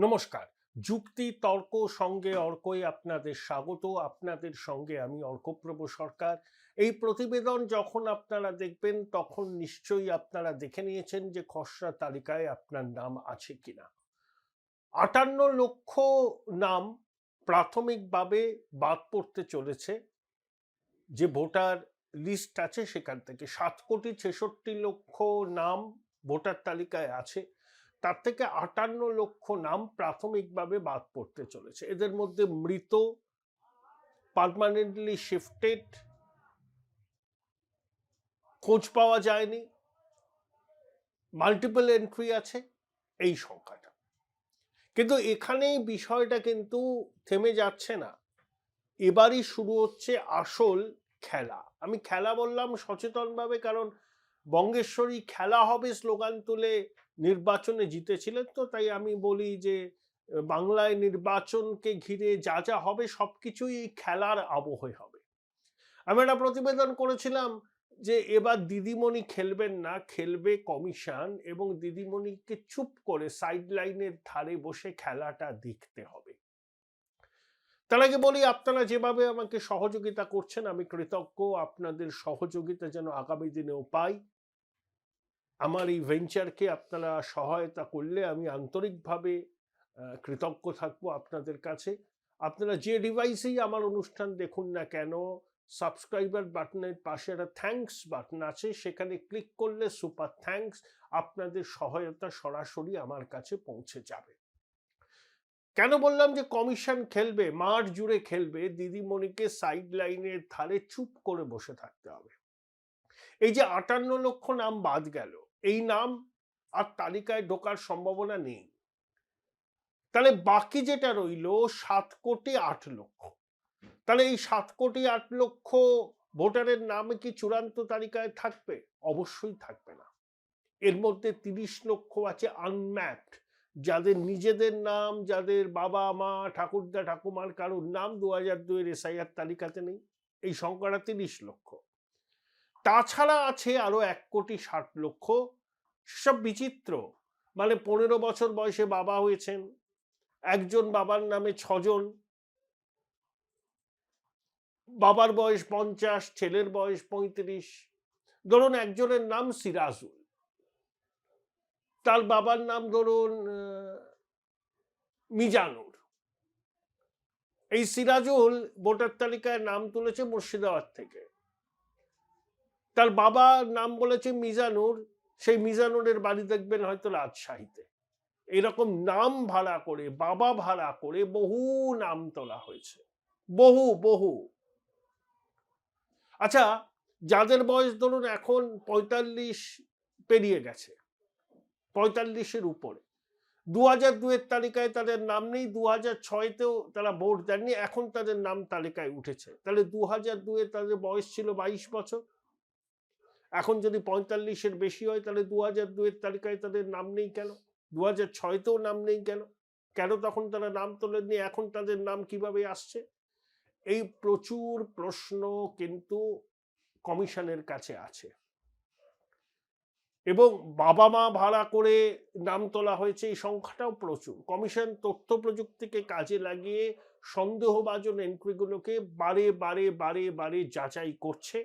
নমস্কার। যুক্তি তর্ক সঙ্গে অর্কই আপনাদের স্বাগত। আপনাদের সঙ্গে আমি অর্কপ্রভ সরকার। এই প্রতিবেদন যখন আপনারা দেখবেন তখন নিশ্চয়ই আপনারা দেখে নিয়েছেন যে খসড়া তালিকায় আপনার নাম আছে কিনা। ৫৮ লক্ষ নাম প্রাথমিকভাবে বাদ পড়তে চলেছে। যে ভোটার লিস্ট আছে সেখান থেকে ৭,৬৬,০০,০০০ নাম ভোটার তালিকায় আছে। তার থেকে ৫৮ লক্ষ নাম প্রাথমিকভাবে বাদ পড়তে চলেছে। এদের মধ্যে মৃত, পার্মানেন্টলি শিফটেড, খোঁজ পাওয়া যায়নি, মাল্টিপল এন্ট্রি আছে, এই সংখ্যাটা। কিন্তু এখানেই বিষয়টা কিন্তু থেমে যাচ্ছে না। এবারই শুরু হচ্ছে আসল খেলা। আমি খেলা বললাম সচেতনভাবে, কারণ বঙ্গেশ্বরী খেলা হবে স্লোগান তুলে নির্বাচনে জিতেছিলেন, তো তাই আমি বলি যে বাংলায় নির্বাচনকে ঘিরে যা যা হবে সবকিছুই এই খেলার আবহে হবে। আমি একটা প্রতিবেদন করেছিলাম যে এবার দিদিমণি খেলবেন না, খেলবে কমিশন, এবং দিদিমণিকে চুপ করে সাইড লাইনের ধারে বসে খেলাটা দেখতে হবে। তার আগে বলি, আপনারা যেভাবে আমাকে সহযোগিতা করছেন আমি কৃতজ্ঞ। আপনাদের সহযোগিতা যেন আগামী দিনেও পাই। আমার এই ভেঞ্চারকে আপনারা সহায়তা করলে আমি আন্তরিকভাবে কৃতজ্ঞ থাকবো আপনাদের কাছে। আপনারা যে ডিভাইসেই আমার অনুষ্ঠান দেখুন না কেন, সাবস্ক্রাইবার বাটনের পাশে একটা থ্যাঙ্কস বাটন আছে, সেখানে ক্লিক করলে সুপার থ্যাঙ্কস। আপনাদের সহায়তা সরাসরি আমার কাছে পৌঁছে যাবে। কেন বললাম যে কমিশন খেলবে, মাঠ জুড়ে খেলবে, দিদিমণিকে সাইড লাইনের ধারে চুপ করে বসে থাকতে হবে। এই যে ৫৮ লক্ষ নাম বাদ গেল, এই নাম আর তালিকায় ঢোকার সম্ভাবনা নেই। তাহলে বাকি যেটা রইল ৭,৮,০০,০০০। তাহলে এই ৭,৮,০০,০০০ ভোটারের নাম কি চূড়ান্ত তালিকায় থাকবে? অবশ্যই থাকবে না। এর মধ্যে ৩০ লক্ষ আছে আনম্যাপড, যাদের নিজেদের নাম, যাদের বাবা মা ঠাকুরদা ঠাকুমার কারোর নাম ২০০২ এর এসআইআর তালিকাতে নেই। এই সংখ্যাটা ৩০ লক্ষ। তাছাড়া আছে আরো ১,৬০,০০,০০০। সব বিচিত্র, মানে ১৫ বছর বয়সে বাবা হয়েছেন, একজন বাবার নামে ৬ জন, বাবার বয়স ৫০, ছেলের বয়স ৩৫। ধরুন একজনের নাম সিরাজুল, তার বাবার নাম ধরুন মিজানুর। এই সিরাজুল ভোটার তালিকায় নাম তুলেছে মুর্শিদাবাদ থেকে, তার বাবার নাম বলেছে মিজানুর, সেই মিজানুরের বাড়ি দেখবেন হয়তো রাজশাহীতে। এরকম নাম ভাড়া করে, বাবা ভাড়া করে বহু নাম তোলা হয়েছে, বহু বহু। আচ্ছা, যাদের বয়স ধরুন এখন ৪৫ পেরিয়ে গেছে, ৪৫-এর উপরে, ২০০২ এর তালিকায় তাদের নাম নেই, ২০০৬-তেও তারা ভোট দেননি, এখন তাদের নাম তালিকায় উঠেছে। তাহলে ২০০২-এ তাদের বয়স ছিল ২২ বছর। এখন যদি ৪৫-এর বেশি হয়, তাহলে ২০০২ এর তালিকায় তাদের নাম নেই কেন? ২০০৬-তেও নাম নেই কেন? কেন তখন তারা নাম তোলেননি, এখন তাদের নাম কিভাবে আসছে? এই প্রচুর প্রশ্ন কিন্তু কমিশনের কাছে আছে। এবং বাবা মা ভাড়া করে নাম তোলা হয়েছে, এই সংখ্যাটাও প্রচুর। কমিশন তথ্য প্রযুক্তিকে কাজে লাগিয়ে সন্দেহভাজন এন্ট্রিগুলোকে বারে বারে বারে বারে যাচাই করছে,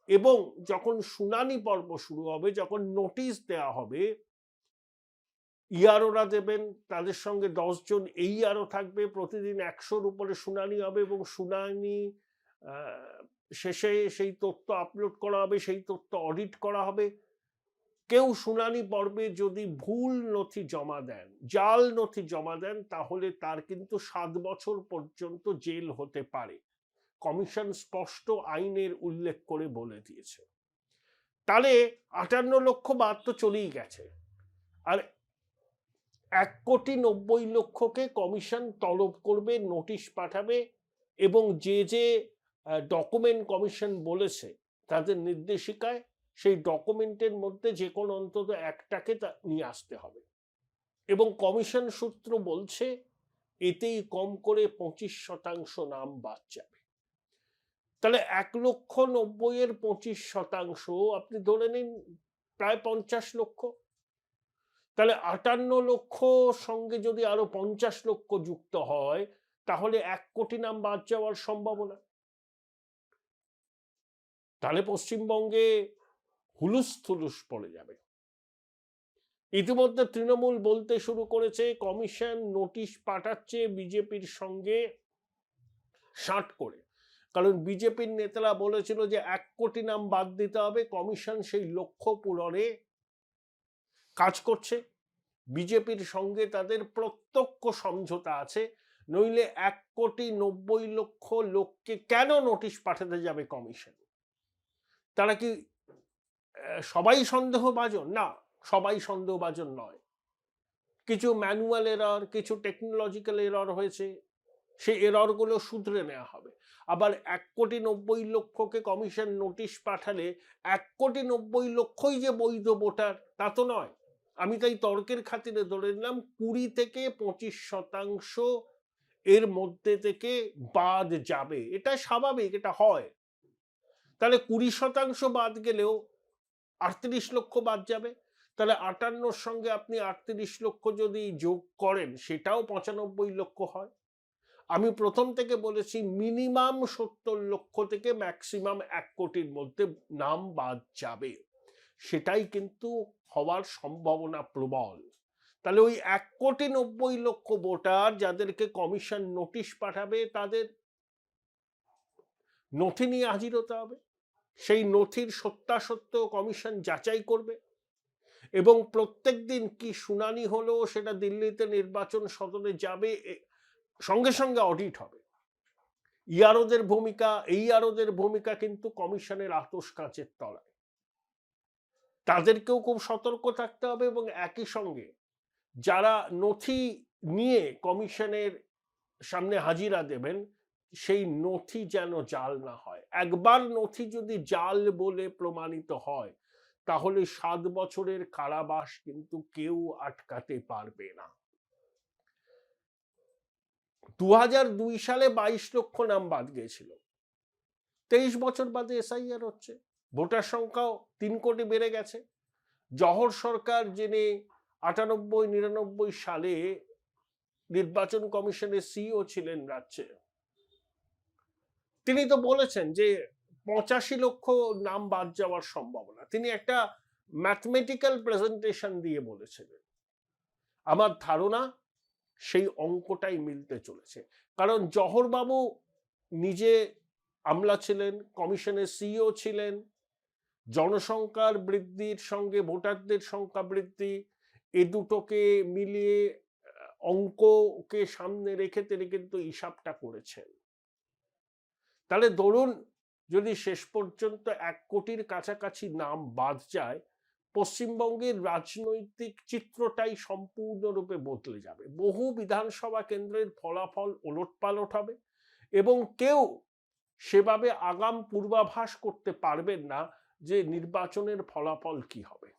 এবং যখন শুনানি পর্ব শুরু হবে, যখন নোটিশ দেওয়া হবে, ইআরওরা দেবেন, তাদের সঙ্গে ১০ জন এইআরও থাকবে, প্রতিদিন ১০০-র উপরে শুনানি হবে, এবং শুনানি শেষে সেই তথ্য আপলোড করা হবে, সেই তথ্য অডিট করা হবে। কেউ শুনানি পর্বে যদি ভুল নথি জমা দেন, জাল নথি জমা দেন, তাহলে তার কিন্তু ৭ বছর পর্যন্ত জেল হতে পারে। কমিশন স্পষ্ট আইনের উল্লেখ করে বলে দিয়েছে। তাহলে ৫৮ লক্ষ বাদ তো চলেই গেছে, আর ১,৯০,০০,০০০-কে কমিশন তলব করবে, নোটিশ পাঠাবে, এবং যে যে ডকুমেন্ট কমিশন বলেছে তাদের নির্দেশিকায়, সেই ডকুমেন্টের মধ্যে যে কোনো অন্তত একটাকে নিয়ে আসতে হবে। এবং কমিশন সূত্র বলছে এতেই কম করে ২৫% নাম বাদ যাবে। তাহলে ১,৯০,০০০-এর ২৫%, আপনি ধরে নিন প্রায় ৫০ লক্ষ। তাহলে 58 লক্ষ সঙ্গে যদি আরো 50 লক্ষ যুক্ত হয় তাহলে 1 কোটি নাম বাদ যাওয়ার সম্ভাবনা। তাহলে পশ্চিমবঙ্গে হুলুস থুলুস পড়ে যাবে। ইতিমধ্যে তৃণমূল বলতে শুরু করেছে কমিশন নোটিশ পাঠাচ্ছে বিজেপির সঙ্গে সাঁট করে, কারণ বিজেপির নেতারা বলেছিল যে 1 কোটি নাম বাদ দিতে হবে, কমিশন সেই লক্ষ্য পূরণে কাজ করছে। বিজেপির সঙ্গে তাদের প্রত্যক্ষ সমঝোতা আছে, নইলে 1,90,00,000 লোককে কেন নোটিশ পাঠাতে যাবে কমিশন? তারা কি সবাই সন্দেহভাজন? না, সবাই সন্দেহভাজন নয়। কিছু ম্যানুয়াল এরর, কিছু টেকনোলজিক্যাল এরর হয়েছে, সেই এররগুলো শুধরে নেওয়া হবে। আবার 1,90,00,000কে কমিশন নোটিশ পাঠালে 1,90,00,000ই যে বৈধ ভোটার তা তো নয়। আমি তাই তর্কের খাতিরে ধরে নিলাম 20 থেকে 25% এর মধ্যে থেকে বাদ যাবে। এটা স্বাভাবিক, এটা হয়। তাহলে 20% বাদ গেলেও 38 লক্ষ বাদ যাবে। তাহলে 58 সঙ্গে আপনি 38 লক্ষ যদি যোগ করেন সেটাও 95 লক্ষ হয়। আমি প্রথম থেকে বলেছি মিনিমাম 70 লক্ষ থেকে ম্যাক্সিমাম 1 কোটির মধ্যে নাম বাদ যাবে, সেটাই কিন্তু হওয়ার সম্ভাবনা প্রবল। তাহলে ওই 1,90,00,000 ভোটার যাদেরকে কমিশন নোটিশ পাঠাবে তাদের নথি নিয়ে হাজির হতে হবে, সেই নথির সত্যাসত্য কমিশন যাচাই করবে, এবং প্রত্যেক দিন কি শুনানি হলো সেটা দিল্লিতে নির্বাচন সদনে যাবে, সঙ্গে সঙ্গে অডিট হবে। ইয়ারোদের ভূমিকা কিন্তু কমিশনের আতস কাঁচের তলায়। তাদেরকেও খুব সতর্ক থাকতে হবে, এবং একই সঙ্গে যারা নথি নিয়ে কমিশনের সামনে হাজিরা দেবেন সেই নথি যেন জাল না হয়। একবার নথি যদি জাল বলে প্রমাণিত হয় তাহলে 7 বছরের কারাবাস কিন্তু কেউ আটকাতে পারবে না। 2002 সালে 22 লক্ষ নাম বাদ গিয়েছিল, 23 বছর বাদে এসআইআর হচ্ছে, ভোটার সংখ্যাও 3 কোটি বেড়ে গেছে। জহর সরকার যিনি 98-99 সালে নির্বাচন কমিশনের সিইও ছিলেন রাজ্যে, তিনি তো বলেছেন যে 85 লক্ষ নাম বাদ যাওয়ার সম্ভাবনা। তিনি একটা ম্যাথমেটিক্যাল প্রেজেন্টেশন দিয়ে বলেছিলেন। আমার ধারণা সেই অঙ্কটাই মিলতে চলেছে, কারণ জহরবাবু নিজে আমলা ছিলেন, কমিশনের সিইও ছিলেন, জনসংখ্যার বৃদ্ধির সঙ্গে ভোটারদের সংখ্যা বৃদ্ধি এ দুটোকে মিলিয়ে অঙ্ককে সামনে রেখে তিনি কিন্তু হিসাবটা করেছেন। তাহলে ধরুন যদি শেষ পর্যন্ত 1 কোটির কাছাকাছি নাম বাদ যায়, পশ্চিমবঙ্গের রাজনৈতিক চিত্রটাই সম্পূর্ণরূপে বদলে যাবে। বহু বিধানসভা কেন্দ্রের ফলাফল ওলটপালট হবে এবং কেউ সেভাবে আগাম পূর্বাভাস করতে পারবেন না যে নির্বাচনের ফলাফল কি হবে।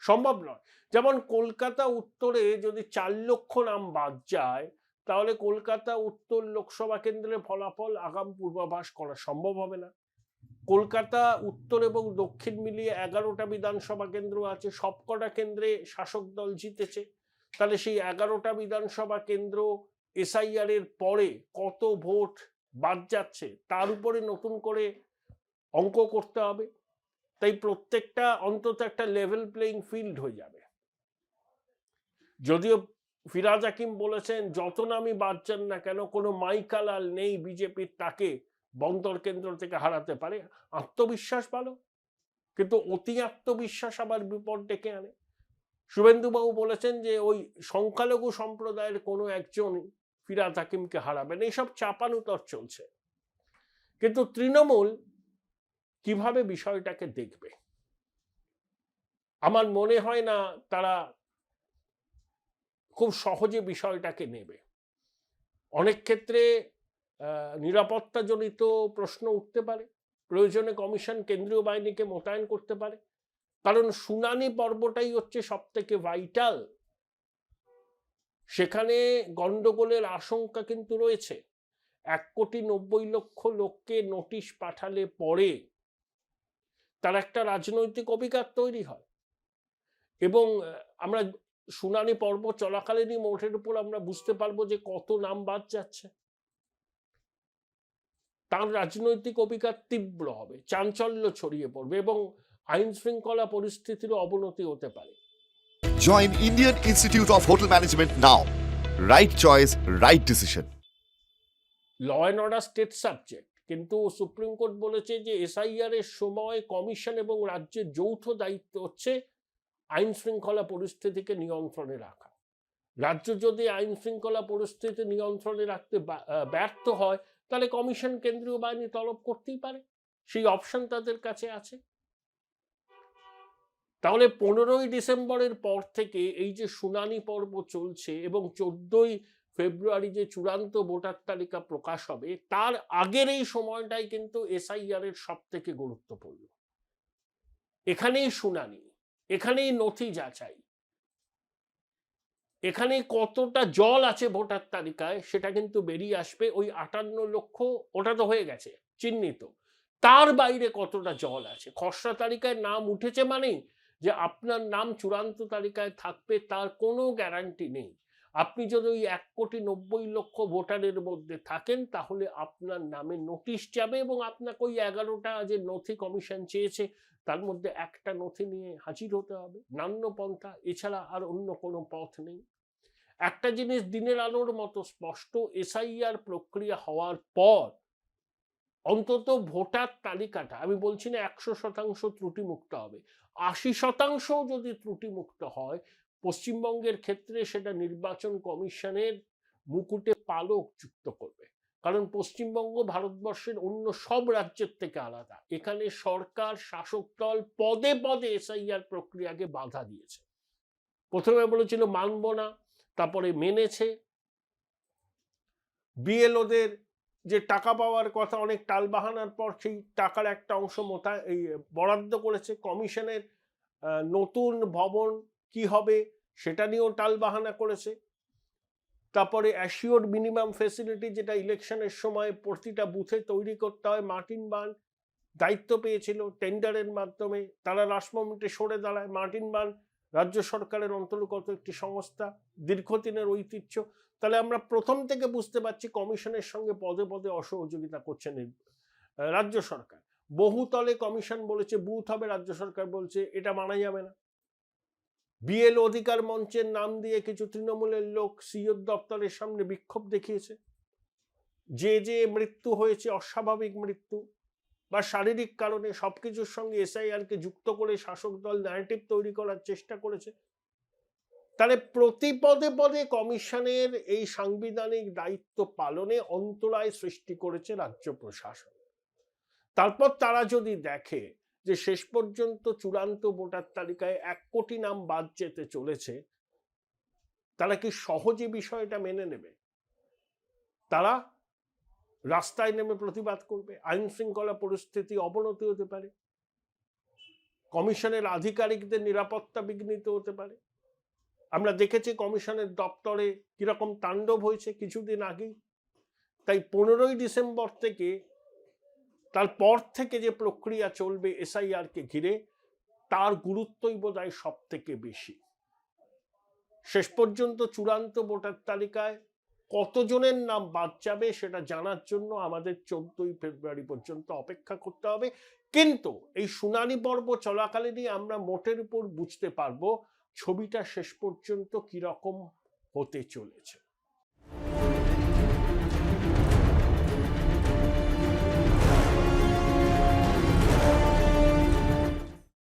সম্ভব নয়। যেমন কলকাতা উত্তরে যদি 4 লক্ষ নাম বাদ যায় তাহলে কলকাতা উত্তর লোকসভা কেন্দ্রের ফলাফল আগাম পূর্বাভাস করা সম্ভব হবে না। কলকাতা উত্তর এবং দক্ষিণ মিলিয়ে 11টা বিধানসভা কেন্দ্র আছে, সবকটা কেন্দ্রে শাসক দল জিতেছে। তাহলে সেই 11টা বিধানসভা কেন্দ্র এসআইআর এর পরে কত ভোট বাদ যাচ্ছে তার উপরে নতুন করে অঙ্ক করতে হবে। তাই প্রত্যেকটা অন্তত একটা লেভেল প্লেইং ফিল্ড হয়ে যাবে। যদিও ফিরাজ হাকিম বলেছেন যত নামই বাদ যান না কেন কোনো মাইকালাল নেই বিজেপির তাকে বন্দর কেন্দ্র থেকে হারাতে পারে। আত্মবিশ্বাস ভালো, কিন্তু অতি আত্মবিশ্বাস আবার বিপদ ডেকে আনে। শুভেন্দুবাবু বলেছেন যে ওই সংখ্যালঘু সম্প্রদায়ের কোনো একজন ফিরাজ হাকিমকে হারাবেন, এইসব চাপানুতর চলছে। কিন্তু তৃণমূল কিভাবে বিষয়টাকে দেখবে আমার মনে হয় না তারা খুব সহজে বিষয়টাকে নেবে। অনেক ক্ষেত্রে নিরাপত্তাজনিত প্রশ্ন উঠতে পারে, প্রয়োজনে কমিশন কেন্দ্রীয় বাহিনীকে মোতায়েন করতে পারে, কারণ শুনানি পর্বটাই হচ্ছে সব থেকে ভাইটাল। সেখানে গন্ডগোলের আশঙ্কা কিন্তু রয়েছে। 1,90,00,000 লোককে নোটিশ পাঠালে পরে তার একটা রাজনৈতিক অভিঘাত তৈরি হয় এবং আমরা শুনানি পর্ব চলাকালীনই মোটের উপর আমরা বুঝতে পারবো যে কত নাম বাদ যাচ্ছে। তার রাজনৈতিক অভিঘাত তীব্র হবে, চাঞ্চল্য ছড়িয়ে পড়বে এবং আইন শৃঙ্খলা পরিস্থিতির অবনতি হতে পারে। Join Indian Institute of Hotel Management now. Right choice, right decision. Law and order state subject, কিন্তু সুপ্রিম কোর্ট বলেছে যে এসআইআর এর সময় কমিশন এবং রাজ্যের যৌথ দায়িত্ব হচ্ছে আইন শৃঙ্খলা পরিস্থিতিকে নিয়ন্ত্রণে রাখা। রাজ্য যদি আইন শৃঙ্খলা পরিস্থিতি নিয়ন্ত্রণে রাখতে ব্যর্থ হয়, তাহলে কমিশন কেন্দ্রীয় বাহিনী তলব করতেই পারে, সেই অপশন তাদের কাছে আছে। তাহলে 15ই ডিসেম্বরের পর থেকে এই যে শুনানি পর্ব চলছে এবং 14ই ফেব্রুয়ারি যে চূড়ান্ত ভোটার তালিকা প্রকাশ হবে, তার আগের এই সময়টাই কিন্তু এসআইআর এর সব থেকে গুরুত্বপূর্ণ। এখানেই শুনানি, এখানেই নথি যাচাই, এখানে কতটা জল আছে ভোটার তালিকায় সেটা কিন্তু বেরিয়ে আসবে। ওই 58 লক্ষ ওটা তো হয়ে গেছে চিহ্নিত, তার বাইরে কতটা জল আছে। খসড়া তালিকায় নাম উঠেছে মানেই যে আপনার নাম চূড়ান্ত তালিকায় থাকবে তার কোনো গ্যারান্টি নেই। আপনি যদি ওই 1,90,00,000 ভোটারের মধ্যে থাকেন তাহলে আপনার নামে নোটিশ যাবে এবং আপনাকে ওই 11টা যে নথি কমিশন চেয়েছে তার মধ্যে একটা নথি নিয়ে হাজির হতে হবে, নান্য পন্থা, এছাড়া আর অন্য কোনো পথ নেই। একটা জিনিস দিনের আলোর মতো স্পষ্ট, এসআইআর প্রক্রিয়া হওয়ার পর অন্তত ভোটার তালিকাটা, আমি বলছি না 100% ত্রুটিমুক্ত হবে, 80% যদি ত্রুটিমুক্ত হয়, পশ্চিমবঙ্গের ক্ষেত্রে সেটা নির্বাচন কমিশনের মুকুটে পালক যুক্ত করবে। কারণ পশ্চিমবঙ্গ ভারতবর্ষের অন্য সব রাজ্যের থেকে আলাদা। এখানে সরকার, শাসক দল পদে পদে এসআইআর প্রক্রিয়াকে বাধা দিয়েছে। প্রথমে বলেছিল মানব না, তারপরে মেনেছে। বিএলওদের যে টাকা পাওয়ার কথা অনেক টালবাহানার পর সেই টাকার একটা অংশ বরাদ্দ করেছে। কমিশনের নতুন ভবন কি হবে সেটা নিয়েও টালবাহানা করেছে। তারপরে অ্যাসিওর মিনিমাম ফেসিলিটি, যেটা ইলেকশনের সময় প্রতিটা বুথে তৈরি করতে হয়, মার্টিন বার্ন দায়িত্ব পেয়েছিল টেন্ডারের মাধ্যমে, তারা লাস্ট মোমেন্টে সরে দাঁড়ায়। মার্টিন বার্ন রাজ্য সরকারের অন্তর্গত একটি সংস্থা, দীর্ঘদিনের ঐতিহ্য। তাহলে আমরা প্রথম থেকে বুঝতে পারছি কমিশনের সঙ্গে পদে পদে অসহযোগিতা করছেন রাজ্য সরকার। বহুতলে কমিশন বলেছে বুথ হবে, রাজ্য সরকার বলছে এটা মানা যাবে না। বিএল অধিকার মঞ্চের নাম দিয়ে কিছু তৃণমূলের লোক সিইওর দপ্তরের সামনে বিক্ষোভ দেখিয়েছে। যে মৃত্যু হয়েছে, অস্বাভাবিক মৃত্যু বা শারীরিক কারণে, সবকিছুর সঙ্গে এসআইআরকে যুক্ত করে শাসক দল ন্যারেটিভ তৈরি করার চেষ্টা করেছে। তাহলে প্রতি পদে পদে কমিশনের এই সাংবিধানিক দায়িত্ব পালনে অন্তরায় সৃষ্টি করেছে রাজ্য প্রশাসন। তারপর তারা যদি দেখে যে শেষ পর্যন্ত চূড়ান্ত ভোটার তালিকায় 1 কোটি নাম বাদ যেতে চলেছে, তারা কি সহজে বিষয়টা মেনে নেবে? তারা রাস্তায় নেমে প্রতিবাদ করবে, আইন শৃঙ্খলা পরিস্থিতি অবনতি হতে পারে, কমিশনের আধিকারিকদের নিরাপত্তা বিঘ্নিত হতে পারে। আমরা দেখেছি কমিশনের দপ্তরে কিরকম তাণ্ডব হয়েছে কিছুদিন আগেই। তাই 15ই ডিসেম্বর থেকে, তারপর থেকে যে প্রক্রিয়া চলবে এসআইআর কে ঘিরে, তার গুরুত্বই বোধহয় সব থেকে বেশি। শেষ পর্যন্ত চূড়ান্ত ভোটার তালিকায় কতজনের নাম বাদ যাবে সেটা জানার জন্য আমাদের 14ই ফেব্রুয়ারি পর্যন্ত অপেক্ষা করতে হবে। কিন্তু এই শুনানি পর্ব চলাকালীনই আমরা মোটের উপর বুঝতে পারবো ছবিটা শেষ পর্যন্ত কিরকম হতে চলেছে।